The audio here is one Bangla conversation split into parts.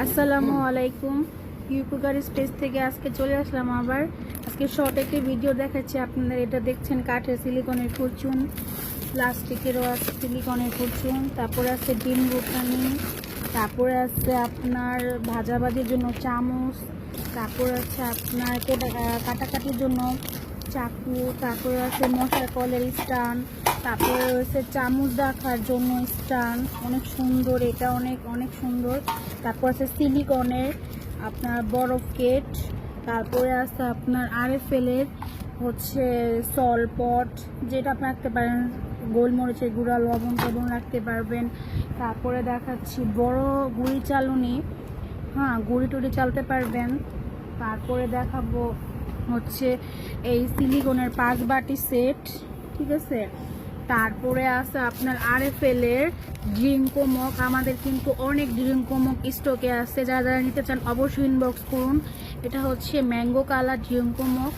আসসালামু আলাইকুম। ইউকুকার স্পেস থেকে আজকে চলে আসলাম আবার। আজকে শর্ট একটি ভিডিও দেখাচ্ছি আপনাদের। এটা দেখছেন কাঠের সিলিকনের ফরচুন, প্লাস্টিকেরও আছে সিলিকনের ফরচুন, তারপরে আছে ডিম রুটানি, তারপরে আছে আপনার ভাজাভাজির জন্য চামচ, তারপরে আছে আপনার কাটাকাটির জন্য চাকু, তারপরে আছে মশলা কলের স্ট্যান্ড, তারপরে রয়েছে চামচ রাখার জন্য স্ট্যান্ড, অনেক সুন্দর, এটা অনেক অনেক সুন্দর। তারপর আছে সিলিকনের আপনার বরফ কেট, তারপরে আছে আপনার আরএফএলের হচ্ছে সলপট, যেটা আপনি রাখতে পারেন গোলমরিচের গুঁড়া, লবণ টবণ রাখতে পারবেন। তারপরে দেখাচ্ছি বড় গুঁড়ি চালুনি, গুঁড়ি টুড়ি চালতে পারবেন। তারপরে দেখাবো হচ্ছে এই সিলিকনের 5 বাটি সেট, ঠিক আছে। তারপরে আছে আপনার আরএফএলের ড্রিঙ্কো মগ। আমাদের কিন্তু অনেক ড্রিঙ্কো মগ স্টকে আছে, যারা যারা নিতে চান অবশ্যই ইনবক্স করুন। এটা হচ্ছে ম্যাঙ্গো কালার ড্রিঙ্কো মগ,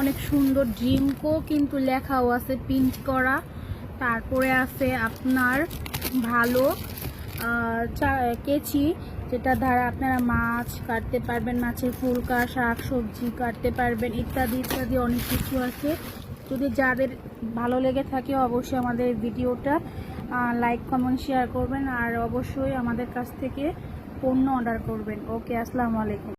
অনেক সুন্দর। ড্রিঙ্কো কিন্তু লেখাও আছে প্রিন্ট করা। তারপরে আছে আপনার ভালো কেচি, যেটা দ্বারা আপনারা মাছ কাটতে পারবেন, মাছের ফুলকা, শাক সবজি কাটতে পারবেন, ইত্যাদি ইত্যাদি অনেক কিছু আছে। যদি যাদের ভালো লেগে থাকে অবশ্যই আমাদের ভিডিওটা লাইক কমেন্ট শেয়ার করবেন, আর অবশ্যই আমাদের কাছ থেকে পণ্য অর্ডার করবেন। ওকে, আসসালামু আলাইকুম।